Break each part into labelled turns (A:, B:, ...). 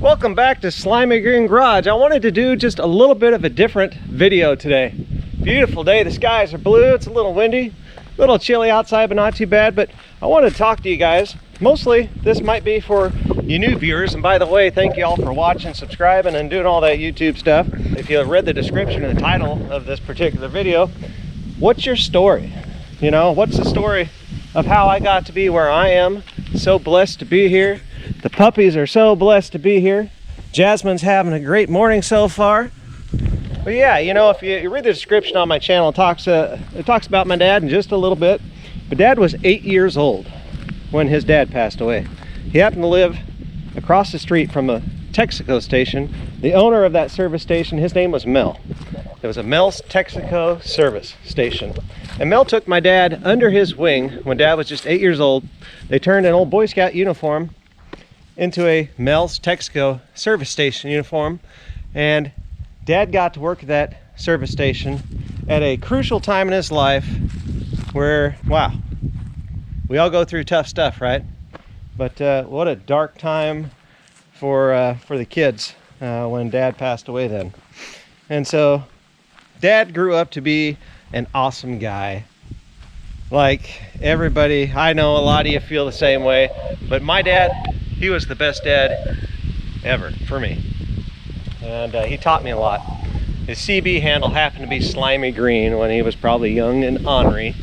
A: Welcome back to Slimy Green Garage. I wanted to do just a little bit of a different video today. Beautiful day, the skies are blue, it's a little windy, a little chilly outside, but not too bad. But I wanted to talk to you guys. Mostly this might be for you new viewers, and by the way, thank you all for watching, subscribing, and doing all that YouTube stuff. If you read the description and the title of this particular video, what's your story? You know, what's the story of how I got to be where I am? So blessed to be here. The puppies are so blessed to be here. Jasmine's having a great morning so far. But yeah, you know, if you read the description on my channel, it talks about my dad in just a little bit. But Dad was 8 years old when his dad passed away. He happened to live across the street from a Texico station. The owner of that service station, his name was Mel. It was a Mel's Texico service station. And Mel took my dad under his wing when Dad was just 8 years old. They turned an old Boy Scout uniform into a Mel's Texico service station uniform, and Dad got to work at that service station at a crucial time in his life where, wow, we all go through tough stuff, right? But what a dark time for the kids when Dad passed away then. And so Dad grew up to be an awesome guy. Like everybody, I know a lot of you feel the same way, but my dad, he was the best dad ever for me. And he taught me a lot. His CB handle happened to be Slimy Green when he was probably young and ornery.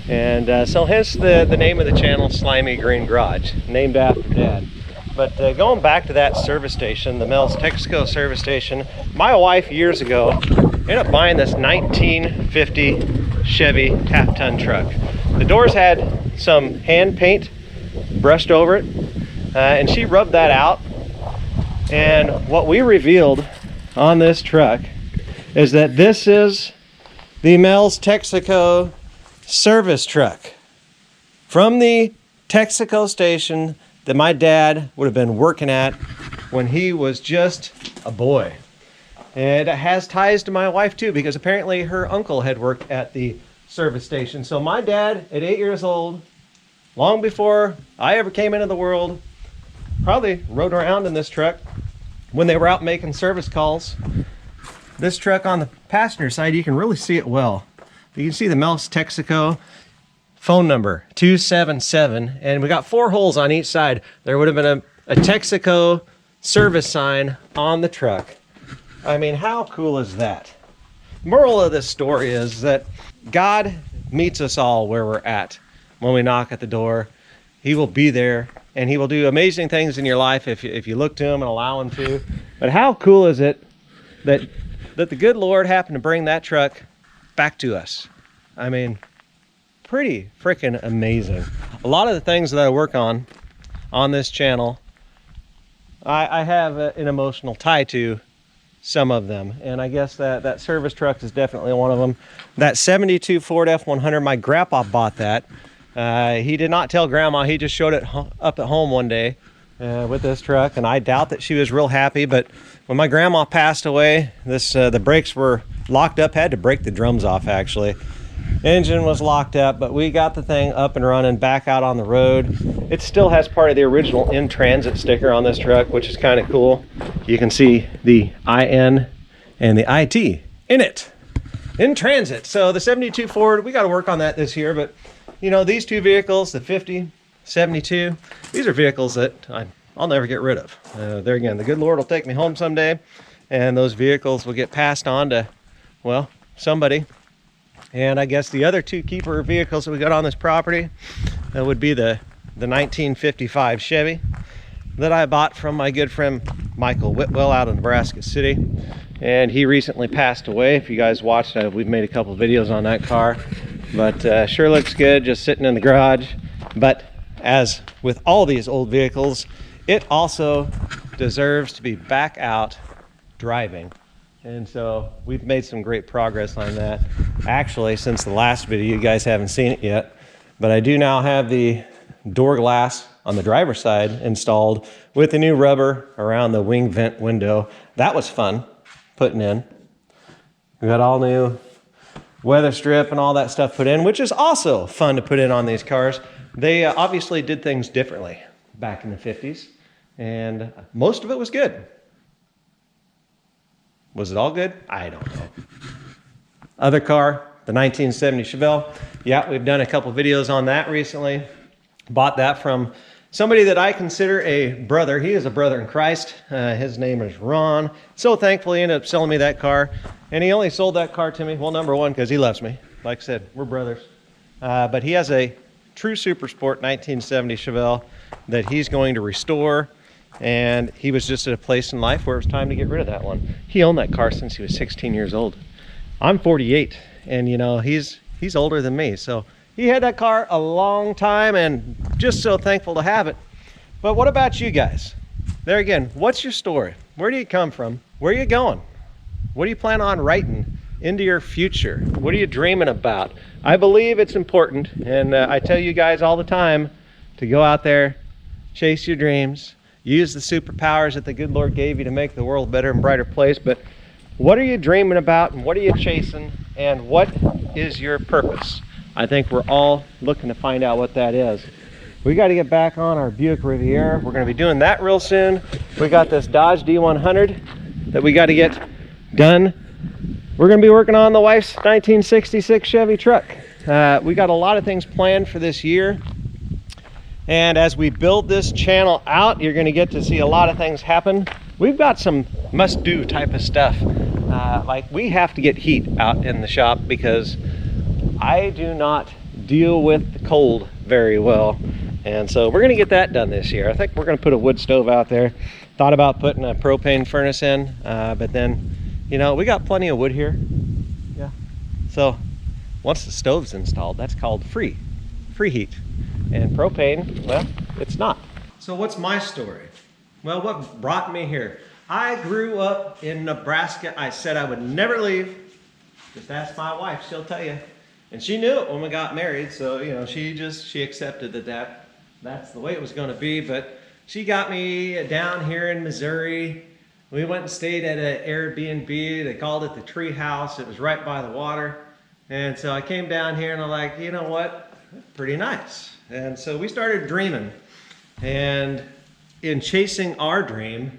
A: And so hence the name of the channel, Slimy Green Garage, named after Dad. But going back to that service station, the Mel's Texico service station, my wife years ago ended up buying this 1950 Chevy half-ton truck. The doors had some hand paint brushed over it, and she rubbed that out. And what we revealed on this truck is that this is the Mel's Texico service truck from the Texico station that my dad would have been working at when he was just a boy. And it has ties to my wife too, because apparently her uncle had worked at the service station. So my dad at 8 years old, long before I ever came into the world, probably rode around in this truck when they were out making service calls. This truck on the passenger side, you can really see it well. You can see the Mel's Texico phone number 277, and we got 4 holes on each side. There would have been a Texico service sign on the truck. I mean, how cool is that? Moral of this story is that God meets us all where we're at. When we knock at the door, he will be there, and he will do amazing things in your life if you look to him and allow him to. But how cool is it that the good Lord happened to bring that truck back to us? I mean, pretty freaking amazing. A lot of the things that I work on this channel, I have an emotional tie to some of them, and I guess that service truck is definitely one of them. That 72 Ford F100, my grandpa bought that. He did not tell Grandma, he just showed it up at home one day with this truck, and I doubt that she was real happy. But when my grandma passed away, the brakes were locked up, had to break the drums off actually. Engine was locked up, but we got the thing up and running back out on the road. It still has part of the original In Transit sticker on this truck, which is kind of cool. You can see the IN and the IT in it. In Transit. So the 72 Ford, we got to work on that this year, but you know, these two vehicles, the 50, 72, these are vehicles that I'll never get rid of. There again, the good Lord will take me home someday, and those vehicles will get passed on to, well, somebody. And I guess the other two keeper vehicles that we got on this property would be the 1955 Chevy that I bought from my good friend Michael Whitwell out of Nebraska City. And he recently passed away. If you guys watched, we've made a couple of videos on that car. But sure looks good just sitting in the garage. But as with all these old vehicles, it also deserves to be back out driving. And so we've made some great progress on that. Actually, since the last video, you guys haven't seen it yet, but I do now have the door glass on the driver's side installed with the new rubber around the wing vent window. That was fun putting in. We got all new weather strip and all that stuff put in, which is also fun to put in on these cars. They obviously did things differently back in the 50s. and most of it was good. Was it all good? I don't know. Other car, the 1970 Chevelle. Yeah, we've done a couple videos on that recently. Bought that from somebody that I consider a brother. He is a brother in Christ. His name is Ron. So thankful he ended up selling me that car. And he only sold that car to me, well, number one, because he loves me. Like I said, we're brothers. But he has a true Super Sport 1970 Chevelle that he's going to restore. And he was just at a place in life where it was time to get rid of that one. He owned that car since he was 16 years old. I'm 48, and you know, he's older than me. So he had that car a long time, and just so thankful to have it. But what about you guys? There again, what's your story? Where do you come from? Where are you going? What do you plan on writing into your future? What are you dreaming about? I believe it's important, and I tell you guys all the time to go out there, chase your dreams, use the superpowers that the good Lord gave you to make the world a better and brighter place. But what are you dreaming about, and what are you chasing, and what is your purpose? I think we're all looking to find out what that is. We got to get back on our Buick Riviera. We're going to be doing that real soon. We got this Dodge D100 that we got to get done. We're going to be working on the wife's 1966 Chevy truck. We got a lot of things planned for this year. And as we build this channel out, you're going to get to see a lot of things happen. We've got some must-do type of stuff. Like we have to get heat out in the shop because I do not deal with the cold very well. And so we're going to get that done this year. I think we're going to put a wood stove out there. Thought about putting a propane furnace in, but then, you know, we got plenty of wood here. Yeah. So once the stove's installed, that's called free heat. And propane, well, it's not. So what's my story? Well, what brought me here? I grew up in Nebraska. I said I would never leave. Just ask my wife, she'll tell you. And she knew it when we got married, so you know, she accepted that's the way it was going to be. But she got me down here in Missouri. We went and stayed at an Airbnb. They called it the Tree House. It was right by the water. And so I came down here and I'm like, you know what? Pretty nice. And so we started dreaming. And in chasing our dream,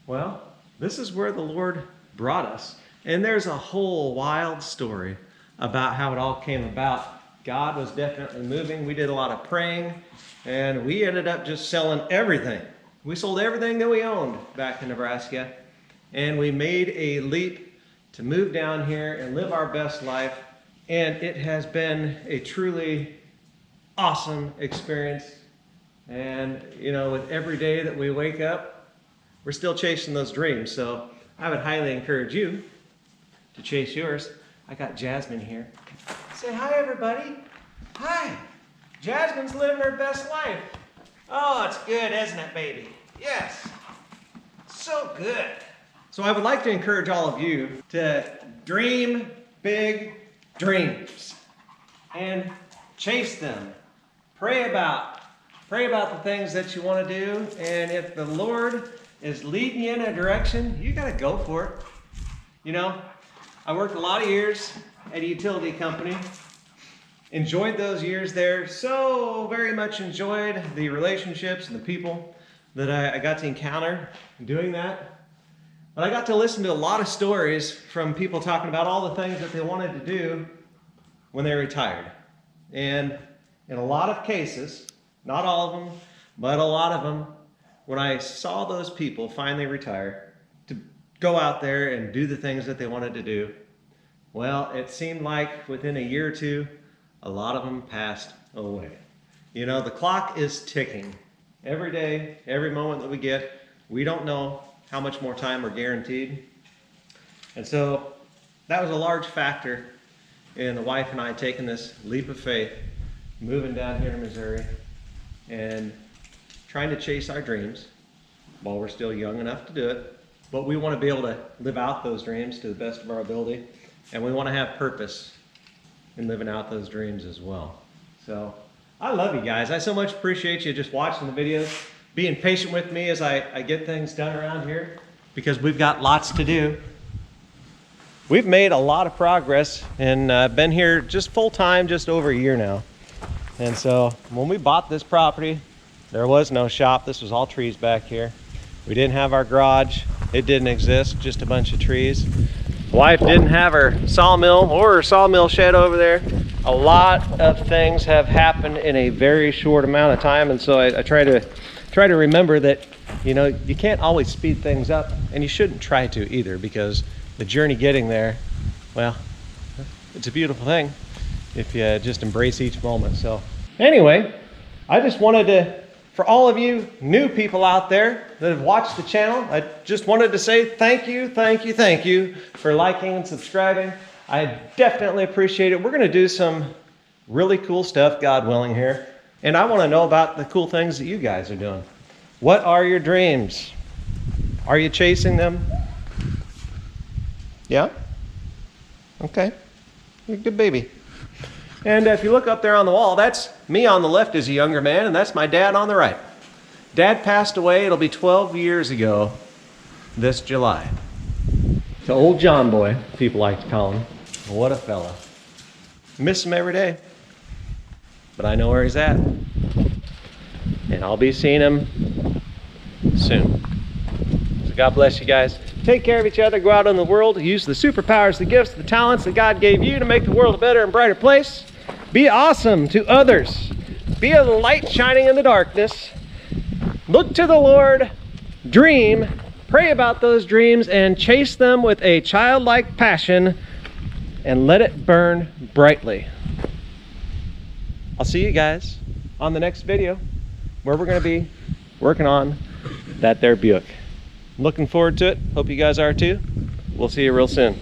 A: well, this is where the Lord brought us. And there's a whole wild story about how it all came about. God was definitely moving. We did a lot of praying, and we ended up just selling everything. We sold everything that we owned back in Nebraska, and we made a leap to move down here and live our best life. And it has been a truly awesome experience. And you know, with every day that we wake up, we're still chasing those dreams. So I would highly encourage you to chase yours. I got Jasmine here. Say hi, everybody. Hi. Jasmine's living her best life. Oh, it's good, isn't it, baby? Yes. So good. So I would like to encourage all of you to dream big dreams and chase them. Pray about the things that you want to do. And if the Lord is leading you in a direction, you got to go for it. You know, I worked a lot of years at a utility company. Enjoyed those years there. So very much enjoyed the relationships and the people that I got to encounter doing that. But I got to listen to a lot of stories from people talking about all the things that they wanted to do when they retired. And in a lot of cases, not all of them, but a lot of them, when I saw those people finally retire to go out there and do the things that they wanted to do, well, it seemed like within a year or two, a lot of them passed away. You know, the clock is ticking. Every day, every moment that we get, we don't know how much more time we're guaranteed. And so that was a large factor in the wife and I taking this leap of faith, moving down here to Missouri and trying to chase our dreams while we're still young enough to do it. But we want to be able to live out those dreams to the best of our ability. And we want to have purpose in living out those dreams as well. So I love you guys. I so much appreciate you just watching the videos, being patient with me as I get things done around here, because we've got lots to do. We've made a lot of progress and been here just full time, just over a year now. And so when we bought this property, There was no shop. This was all trees back here. We didn't have our garage. It didn't exist, just a bunch of trees. The wife didn't have her sawmill or her sawmill shed over there. A lot of things have happened in a very short amount of time, and so I try to remember that, you know, you can't always speed things up, and you shouldn't try to either, because the journey getting there, well, it's a beautiful thing if you just embrace each moment. So anyway, I just wanted to, for all of you new people out there that have watched the channel, I just wanted to say thank you for liking and subscribing. I definitely appreciate it. We're going to do some really cool stuff, God willing, here. And I want to know about the cool things that you guys are doing. What are your dreams? Are you chasing them? Yeah? Okay. You're a good baby. And if you look up there on the wall, that's me on the left as a younger man, and that's my dad on the right. Dad passed away, it'll be 12 years ago this July. The old John boy, people like to call him. What a fella. Miss him every day. But I know where he's at. And I'll be seeing him soon. So God bless you guys. Take care of each other. Go out in the world. Use the superpowers, the gifts, the talents that God gave you to make the world a better and brighter place. Be awesome to others. Be a light shining in the darkness. Look to the Lord. Dream. Pray about those dreams and chase them with a childlike passion and let it burn brightly. I'll see you guys on the next video where we're going to be working on that there Buick. I'm looking forward to it. Hope you guys are too. We'll see you real soon.